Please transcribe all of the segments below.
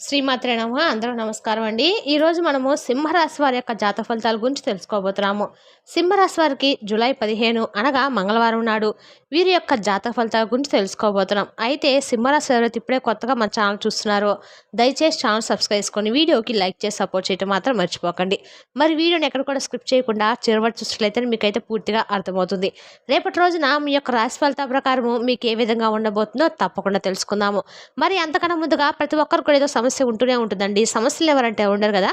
శ్రీమాత్రే నమః. అందరూ నమస్కారం అండి. ఈరోజు మనము సింహరాశి వారి యొక్క జాతక ఫలితాల గురించి తెలుసుకోబోతున్నాము. సింహరాశి వారికి జూలై 15 అనగా మంగళవారం నాడు వీరి యొక్క జాతక ఫలితాల గురించి తెలుసుకోబోతున్నాం. అయితే సింహరాశి ఎవరైతే ఇప్పుడే కొత్తగా మన ఛానల్ చూస్తున్నారో దయచేసి ఛానల్ సబ్స్క్రైబ్ చేసుకొని వీడియోకి లైక్ చేసి సపోర్ట్ చేయడం మాత్రం మర్చిపోకండి. మరి వీడియోని ఎక్కడ కూడా స్క్రిప్ట్ చేయకుండా చివరి చూసినట్లయితే మీకైతే పూర్తిగా అర్థమవుతుంది. రేపటి రోజున మీ యొక్క రాశి ఫలితాల ప్రకారము మీకు ఏ విధంగా ఉండబోతుందో తప్పకుండా తెలుసుకుందాము. మరి అంతకన్నా ముందుగా ప్రతి ఒక్కరు కూడా ఏదో సమస్య ఉంటూనే ఉంటుందండి. సమస్యలు ఎవరంటే ఉండరు కదా.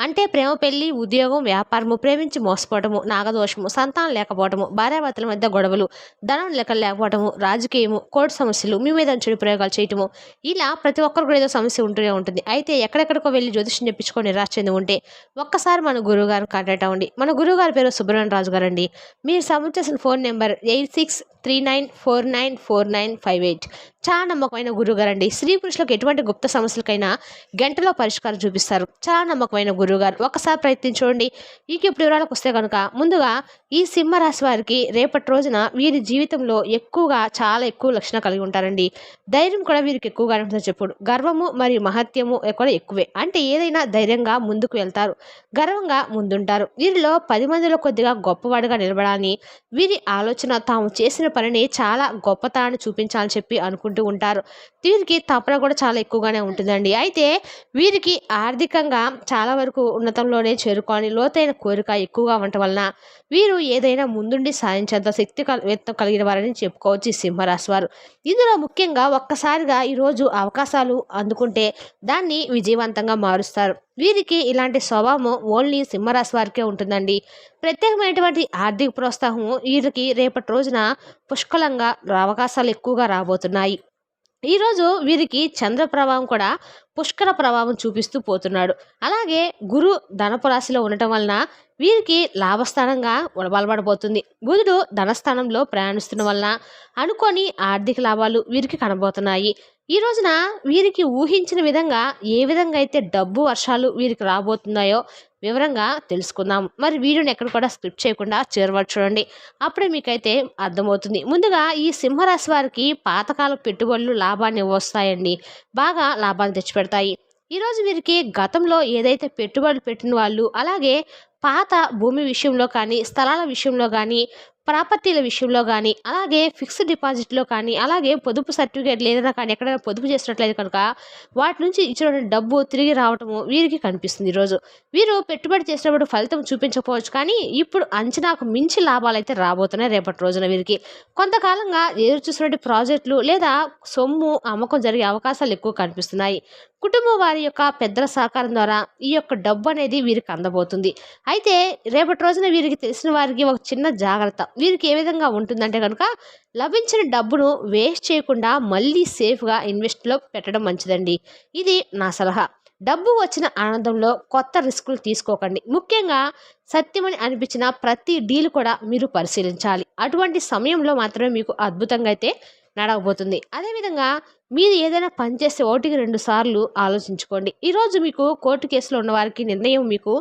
అంటే ప్రేమ, పెళ్లి, ఉద్యోగం, వ్యాపారము, ప్రేమించి మోసపోవటము, నాగదోషము, సంతానం లేకపోవటము, భార్యాభర్తల మధ్య గొడవలు, ధనం లెక్కలు లేకపోవటము, రాజకీయము, కోర్టు సమస్యలు, మీ మీద చెడు ప్రయోగాలు చేయటము, ఇలా ప్రతి ఒక్కరు కూడా ఏదో సమస్య ఉంటూనే ఉంటుంది. అయితే ఎక్కడెక్కడికో వెళ్ళి జ్యోతిష్యం చెప్పించుకొని నిరాశ చెంది ఉంటే ఒక్కసారి మన గురువు గారిని కాంటాక్ట్ అవ్వండి. మన గురువు గారి పేరు సుబ్రహ్మణ్య రాజు గారు అండి. మీరు సంబంధించిన ఫోన్ నెంబర్ 8639494958. చాలా నమ్మకమైన గురువుగారు అండి. స్త్రీ పురుషులకు ఎటువంటి గుప్త సమస్యలకైనా గంటలో పరిష్కారం చూపిస్తారు. చాలా నమ్మకమైన గురువుగారు. ఒకసారి ప్రయత్నించండి. ఇప్పుడు వివరాలకు వస్తే కనుక ముందుగా ఈ సింహరాశి వారికి రేపటి రోజున వీరి జీవితంలో చాలా ఎక్కువ లక్షణం కలిగి ఉంటారండి. ధైర్యం కూడా వీరికి ఎక్కువగా ఉంటుందని చెప్పుడు. గర్వము మరియు మహత్యము కూడా ఎక్కువే. అంటే ఏదైనా ధైర్యంగా ముందుకు వెళ్తారు, గర్వంగా ముందుంటారు. వీరిలో 10 మందిలో కొద్దిగా గొప్పవాడిగా నిలబడాలని వీరి ఆలోచన, తాము చేసిన పనిని చాలా గొప్పతనాన్ని చూపించాలని చెప్పి అనుకుంటూ ఉంటారు. వీరికి తపన కూడా చాలా ఎక్కువగానే ఉంటుందండి. అయితే వీరికి ఆర్థికంగా చాలా వరకు ఉన్నతంలోనే చేరుకోని లోతైన కోరిక ఎక్కువగా ఉండటం వలన వీరు ఏదైనా ముందుండి సాధించేంత శక్తి కలిగిన వారని చెప్పుకోవచ్చు ఈ సింహరాశి వారు. ఇందులో ముఖ్యంగా ఒక్కసారిగా ఈరోజు అవకాశాలు అందుకుంటే దాన్ని విజయవంతంగా మారుస్తారు. వీరికి ఇలాంటి స్వభావం ఓన్లీ సింహరాశి వారికే ఉంటుందండి. ప్రత్యేకమైనటువంటి ఆర్థిక ప్రోత్సాహం వీరికి రేపటి రోజున పుష్కలంగా అవకాశాలు ఎక్కువగా రాబోతున్నాయి. ఈరోజు వీరికి చంద్ర ప్రభావం కూడా పుష్కర ప్రభావం చూపిస్తూ పోతున్నాడు. అలాగే గురు ధనపు రాశిలో ఉండటం వలన వీరికి లాభస్థానంగా బలపడబోతుంది. బుధుడు ధనస్థానంలో ప్రయాణిస్తున్న వలన అనుకోని ఆర్థిక లాభాలు వీరికి కనబోతున్నాయి. ఈ రోజున వీరికి ఊహించిన విధంగా ఏ విధంగా అయితే డబ్బు వర్షాలు వీరికి రాబోతున్నాయో వివరంగా తెలుసుకుందాం. మరి వీడియోని ఎక్కడ కూడా స్క్రిప్ట్ చేయకుండా చివరి చూడండి. అప్పుడే మీకైతే అర్థమవుతుంది. ముందుగా ఈ సింహరాశి వారికి పాతకాల పెట్టుబడులు లాభాన్ని వస్తాయండి. బాగా లాభాన్ని తెచ్చిపెడతాయి. ఈరోజు వీరికి గతంలో ఏదైతే పెట్టుబడులు పెట్టిన వాళ్ళు, అలాగే పాత భూమి విషయంలో కానీ, స్థలాల విషయంలో కానీ, ప్రాపర్టీల విషయంలో కానీ, అలాగే ఫిక్స్డ్ డిపాజిట్లో కానీ, అలాగే పొదుపు సర్టిఫికేట్ లేదన్నా కానీ ఎక్కడైనా పొదుపు చేసినట్లయితే కనుక వాటి నుంచి ఇచ్చిన డబ్బు తిరిగి రావటము వీరికి కనిపిస్తుంది. ఈరోజు వీరు పెట్టుబడి చేసినప్పుడు ఫలితం చూపించకపోవచ్చు, కానీ ఇప్పుడు అంచనాకు మించి లాభాలు అయితే రాబోతున్నాయి రేపటి రోజున వీరికి. కొంతకాలంగా ఎదురు చూసినటువంటి ప్రాజెక్టులు లేదా సొమ్ము అమ్మకం జరిగే అవకాశాలు ఎక్కువ కనిపిస్తున్నాయి. కుటుంబం వారి యొక్క పెద్దల సహకారం ద్వారా ఈ యొక్క డబ్బు అనేది వీరికి అందబోతుంది. అయితే రేపటి రోజున వీరికి తెలిసిన వారికి ఒక చిన్న జాగ్రత్త వీరికి ఏ విధంగా ఉంటుందంటే కనుక లభించిన డబ్బును వేస్ట్ చేయకుండా మళ్ళీ సేఫ్గా ఇన్వెస్ట్లో పెట్టడం మంచిదండి. ఇది నా సలహా. డబ్బు వచ్చిన ఆనందంలో కొత్త రిస్కులు తీసుకోకండి. ముఖ్యంగా సత్యమని అనిపించిన ప్రతి డీల్ కూడా మీరు పరిశీలించాలి. అటువంటి సమయంలో మాత్రమే మీకు అద్భుతంగా అయితే నడవబోతుంది. అదేవిధంగా మీరు ఏదైనా పని చేస్తే 1-2 సార్లు ఆలోచించుకోండి. ఈరోజు మీకు కోర్టు కేసులో ఉన్న వారికి నిర్ణయం మీకు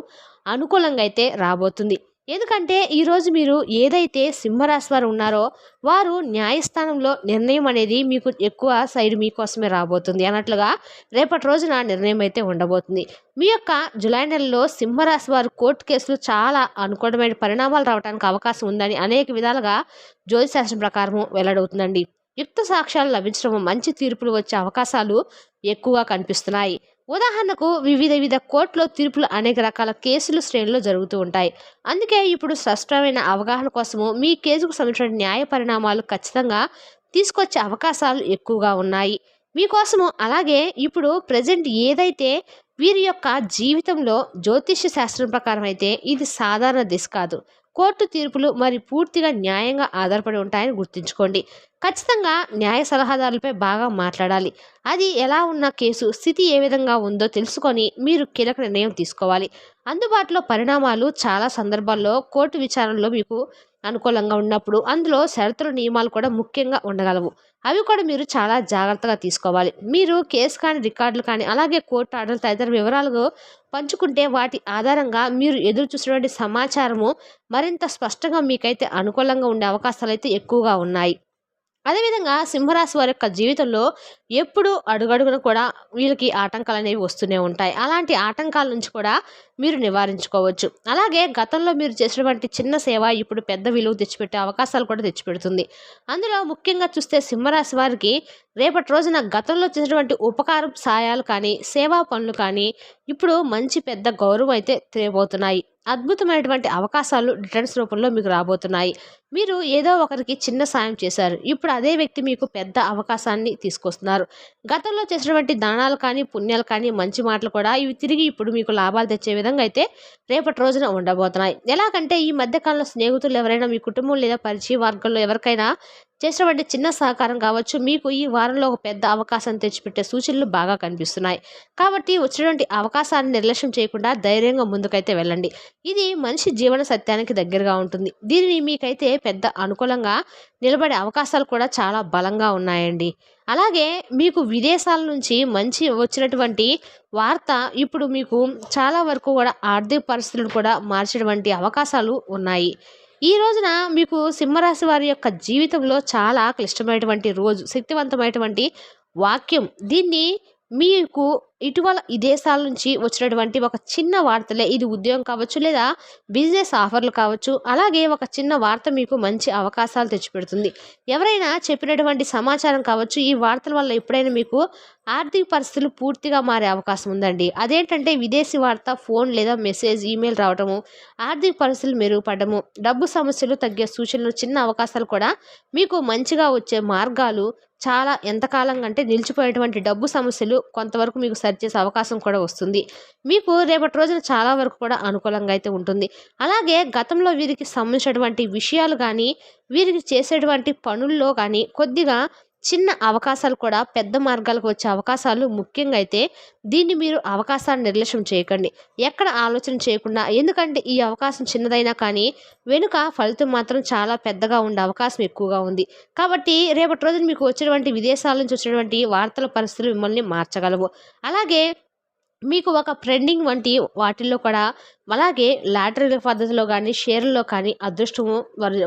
అనుకూలంగా అయితే రాబోతుంది. ఎందుకంటే ఈరోజు మీరు ఏదైతే సింహరాశి వారు ఉన్నారో వారు న్యాయస్థానంలో నిర్ణయం అనేది మీకు ఎక్కువ సైడ్ మీకోసమే రాబోతుంది అన్నట్లుగా రేపటి రోజున నిర్ణయం అయితే ఉండబోతుంది. మీ యొక్క జూలై నెలలో సింహరాశి వారు కోర్టు కేసులు చాలా అనుకూలమైన పరిణామాలు రావడానికి అవకాశం ఉందని అనేక విధాలుగా జ్యోతిశాస్త్రం ప్రకారం వెల్లడవుతుందండి. యుక్త సాక్ష్యాలు లభించడం, మంచి తీర్పులు వచ్చే అవకాశాలు ఎక్కువగా కనిపిస్తున్నాయి. ఉదాహరణకు వివిధ కోర్టులో తీర్పులు అనేక రకాల కేసులు శ్రేణిలో జరుగుతూ ఉంటాయి. అందుకే ఇప్పుడు స్పష్టమైన అవగాహన కోసము మీ కేసుకు సంబంధించిన న్యాయ పరిణామాలు ఖచ్చితంగా తీసుకొచ్చే అవకాశాలు ఎక్కువగా ఉన్నాయి మీకోసము. అలాగే ఇప్పుడు ప్రజెంట్ ఏదైతే వీరి యొక్క జీవితంలో జ్యోతిష్య శాస్త్రం ప్రకారం అయితే ఇది సాధారణ దిశ కాదు. కోర్టు తీర్పులు మరి పూర్తిగా న్యాయంగా ఆధారపడి ఉంటాయని గుర్తుంచుకోండి. ఖచ్చితంగా న్యాయ సలహాదారులపై బాగా మాట్లాడాలి. అది ఎలా ఉన్న కేసు స్థితి ఏ విధంగా ఉందో తెలుసుకొని మీరు కీలక నిర్ణయం తీసుకోవాలి. అందుబాటులో పరిణామాలు చాలా సందర్భాల్లో కోర్టు విచారణలో మీకు అనుకూలంగా ఉన్నప్పుడు అందులో షరతుల నియమాలు కూడా ముఖ్యంగా ఉండగలవు. అవి కూడా మీరు చాలా జాగ్రత్తగా తీసుకోవాలి. మీరు కేసు కానీ, రికార్డులు కానీ, అలాగే కోర్టు ఆర్డర్లు తదితర వివరాలు పంచుకుంటే వాటి ఆధారంగా మీరు ఎదురు చూసినటువంటి సమాచారము మరింత స్పష్టంగా మీకైతే అనుకూలంగా ఉండే అవకాశాలు అయితే ఎక్కువగా ఉన్నాయి. అదేవిధంగా సింహరాశి వారి యొక్క జీవితంలో ఎప్పుడు అడుగడుగున కూడా వీళ్ళకి ఆటంకాలనేవి వస్తూనే ఉంటాయి. అలాంటి ఆటంకాల నుంచి కూడా మీరు నివారించుకోవచ్చు. అలాగే గతంలో మీరు చేసినటువంటి చిన్న సేవ ఇప్పుడు పెద్ద విలువ తెచ్చిపెట్టే అవకాశాలు కూడా తెచ్చిపెడుతుంది. అందులో ముఖ్యంగా చూస్తే సింహరాశి వారికి రేపటి రోజున గతంలో చేసినటువంటి ఉపకారం సాయాలు కానీ, సేవా పనులు కానీ ఇప్పుడు మంచి పెద్ద గౌరవం అయితే తేబోతున్నాయి. అద్భుతమైనటువంటి అవకాశాలు రిటర్న్స్ రూపంలో మీకు రాబోతున్నాయి. మీరు ఏదో ఒకరికి చిన్న సాయం చేశారు. ఇప్పుడు అదే వ్యక్తి మీకు పెద్ద అవకాశాన్ని తీసుకొస్తున్నారు. గతంలో చేసినటువంటి దానాలు కానీ, పుణ్యాలు కానీ, మంచి మాటలు కూడా ఇవి తిరిగి ఇప్పుడు మీకు లాభాలు తెచ్చే విధంగా అయితే రేపటి రోజున ఉండబోతున్నాయి. ఎలాగంటే ఈ మధ్య కాలంలో స్నేహితులు ఎవరైనా మీ కుటుంబం లేదా పరిచయ వర్గంలో ఎవరికైనా చేసినటువంటి చిన్న సహకారం కావచ్చు, మీకు ఈ వారంలో ఒక పెద్ద అవకాశం తెచ్చిపెట్టే సూచనలు బాగా కనిపిస్తున్నాయి. కాబట్టి వచ్చినటువంటి అవకాశాన్ని నిర్లక్ష్యం చేయకుండా ధైర్యంగా ముందుకైతే వెళ్ళండి. ఇది మనిషి జీవన సత్యానికి దగ్గరగా ఉంటుంది. దీనిని మీకైతే పెద్ద అనుకూలంగా నిలబడే అవకాశాలు కూడా చాలా బలంగా ఉన్నాయండి. అలాగే మీకు విదేశాల నుంచి మంచి వచ్చినటువంటి వార్త ఇప్పుడు మీకు చాలా వరకు కూడా ఆర్థిక పరిస్థితులను కూడా మార్చేటువంటి అవకాశాలు ఉన్నాయి. ఈ రోజున మీకు సింహరాశి వారి యొక్క జీవితంలో చాలా క్లిష్టమైనటువంటి రోజు, శక్తివంతమైనటువంటి వాక్యం. దీన్ని మీకు ఇటీవల విదేశాల నుంచి వచ్చినటువంటి ఒక చిన్న వార్తలే, ఇది ఉద్యోగం కావచ్చు లేదా బిజినెస్ ఆఫర్లు కావచ్చు, అలాగే ఒక చిన్న వార్త మీకు మంచి అవకాశాలు తెచ్చిపెడుతుంది. ఎవరైనా చెప్పినటువంటి సమాచారం కావచ్చు, ఈ వార్తల వల్ల ఎప్పుడైనా మీకు ఆర్థిక పరిస్థితులు పూర్తిగా మారే అవకాశం ఉందండి. అదేంటంటే విదేశీ వార్త, ఫోన్ లేదా మెసేజ్, ఈమెయిల్ రావటము, ఆర్థిక పరిస్థితులు మెరుగుపడము, డబ్బు సమస్యలు తగ్గే సూచనలు, చిన్న అవకాశాలు కూడా మీకు మంచిగా వచ్చే మార్గాలు చాలా ఎంతకాలం అంటే నిలిచిపోయేటువంటి డబ్బు సమస్యలు కొంతవరకు మీకు సరిచేసే అవకాశం కూడా వస్తుంది. మీకు రేపటి రోజున చాలా వరకు కూడా అనుకూలంగా అయితే ఉంటుంది. అలాగే గతంలో వీరికి సంబంధించినటువంటి విషయాలు కానీ, వీరికి చేసేటువంటి పనుల్లో కానీ కొద్దిగా చిన్న అవకాశాలు కూడా పెద్ద మార్గాలకు వచ్చే అవకాశాలు ముఖ్యంగా అయితే దీన్ని మీరు అవకాశాన్ని నిర్లక్ష్యం చేయకండి. ఎక్కడ ఆలోచన చేయకుండా, ఎందుకంటే ఈ అవకాశం చిన్నదైనా కానీ వెనుక ఫలితం మాత్రం చాలా పెద్దగా ఉండే అవకాశం ఎక్కువగా ఉంది. కాబట్టి రేపటి రోజున మీకు వచ్చినటువంటి విదేశాల నుంచి వచ్చినటువంటి వార్తల పరిస్థితులు మిమ్మల్ని మార్చగలవు. అలాగే మీకు ఒక ట్రెండింగ్ వంటి వాటిల్లో కూడా, అలాగే లాటరీ పద్ధతిలో కానీ, షేర్లలో కానీ అదృష్టము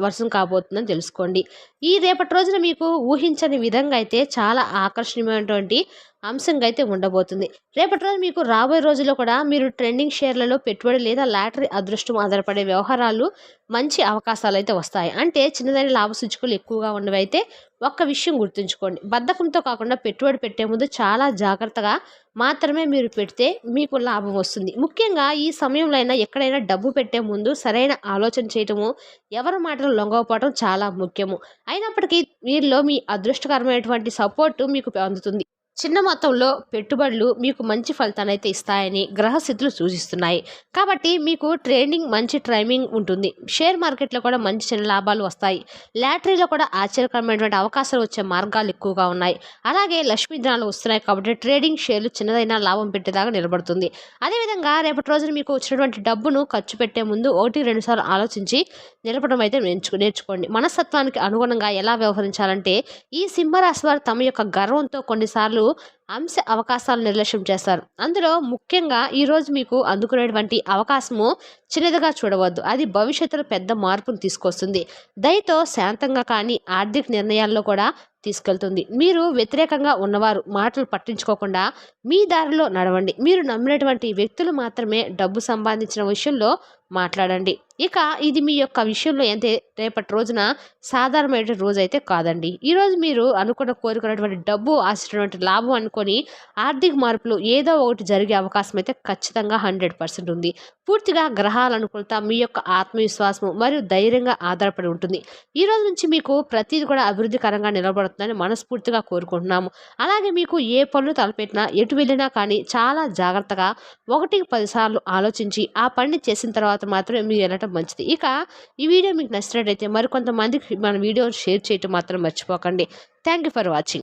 వర్షం కాబోతుందని తెలుసుకోండి. ఈ రేపటి రోజున మీకు ఊహించని విధంగా అయితే చాలా ఆకర్షణీయమైనటువంటి అంశంగా అయితే ఉండబోతుంది. రేపటి రోజు మీకు రాబోయే రోజుల్లో కూడా మీరు ట్రెండింగ్ షేర్లలో పెట్టుబడి లేదా లాటరీ అదృష్టం ఆధారపడే వ్యవహారాలు మంచి అవకాశాలు అయితే వస్తాయి. అంటే చిన్నదైన లాభ సూచికలు ఎక్కువగా ఉన్నవైతే ఒక్క విషయం గుర్తుంచుకోండి. బద్ధకంతో కాకుండా పెట్టుబడి పెట్టే ముందు చాలా జాగ్రత్తగా మాత్రమే మీరు పెడితే మీకు లాభం వస్తుంది. ముఖ్యంగా ఈ సమయంలో అయినా ఎక్కడైనా డబ్బు పెట్టే ముందు సరైన ఆలోచన చేయటము, ఎవరి మాటలు లొంగకపోవడం చాలా ముఖ్యము. అయినప్పటికీ వీరిలో మీ అదృష్టకరమైనటువంటి సపోర్టు మీకు అందుతుంది. చిన్న మొత్తంలో పెట్టుబడులు మీకు మంచి ఫలితాన్ని అయితే ఇస్తాయని గ్రహస్థితులు సూచిస్తున్నాయి. కాబట్టి మీకు ట్రేడింగ్ మంచి టైమింగ్ ఉంటుంది. షేర్ మార్కెట్లో కూడా మంచి చిన్న లాభాలు వస్తాయి. లాటరీలో కూడా ఆశ్చర్యకరమైనటువంటి అవకాశాలు వచ్చే మార్గాలు ఎక్కువగా ఉన్నాయి. అలాగే లక్ష్మీ దినాలు వస్తున్నాయి కాబట్టి ట్రేడింగ్ షేర్లు చిన్నదైనా లాభం పెట్టేదాకా నిలబడుతుంది. అదేవిధంగా రేపటి రోజున మీకు వచ్చినటువంటి డబ్బును ఖర్చు పెట్టే ముందు 1-2 సార్లు ఆలోచించి నిలపడం అయితే నేర్చుకోండి. మనస్తత్వానికి అనుగుణంగా ఎలా వ్యవహరించాలంటే ఈ సింహరాశి వారు తమ యొక్క గర్వంతో కొన్నిసార్లు అవకాశాలు నిర్లక్ష్యం చేస్తారు. అందులో ముఖ్యంగా ఈరోజు మీకు అందుకునేటువంటి అవకాశము చిన్నదిగా చూడవద్దు. అది భవిష్యత్తులో పెద్ద మార్పును తీసుకొస్తుంది. దయతో శాంతంగా కానీ ఆర్థిక నిర్ణయాల్లో కూడా తీసుకెళ్తుంది. మీరు వ్యతిరేకంగా ఉన్నవారు మాటలు పట్టించుకోకుండా మీ దారిలో నడవండి. మీరు నమ్మినటువంటి వ్యక్తులు మాత్రమే డబ్బు సంపాదించిన విషయంలో మాట్లాడండి. ఇక ఇది మీ యొక్క విషయంలో రేపటి రోజున సాధారణమైన రోజు అయితే కాదండి. ఈరోజు మీరు కోరుకున్నటువంటి డబ్బు ఆశించినటువంటి లాభం అనుకొని ఆర్థిక మార్పులు ఏదో ఒకటి జరిగే అవకాశం అయితే ఖచ్చితంగా 100% ఉంది. పూర్తిగా గ్రహాల అనుకూలత, మీ యొక్క ఆత్మవిశ్వాసం మరియు ధైర్యంగా ఆధారపడి ఉంటుంది. ఈ రోజు నుంచి మీకు ప్రతిదీ కూడా అభివృద్ధికరంగా నిలబడుతుందని మనస్ఫూర్తిగా కోరుకుంటున్నాము. అలాగే మీకు ఏ పనులు తలపెట్టినా, ఎటు వెళ్ళినా కానీ చాలా జాగ్రత్తగా 1-10 సార్లు ఆలోచించి ఆ పని చేసిన తర్వాత మాత్రమే మీరు వెళ్ళటం మంచిది. ఇక ఈ వీడియో మీకు నచ్చినట్లయితే మరికొంతమందికి మన వీడియోని షేర్ చేయటం మాత్రం మర్చిపోకండి. Thank you for watching.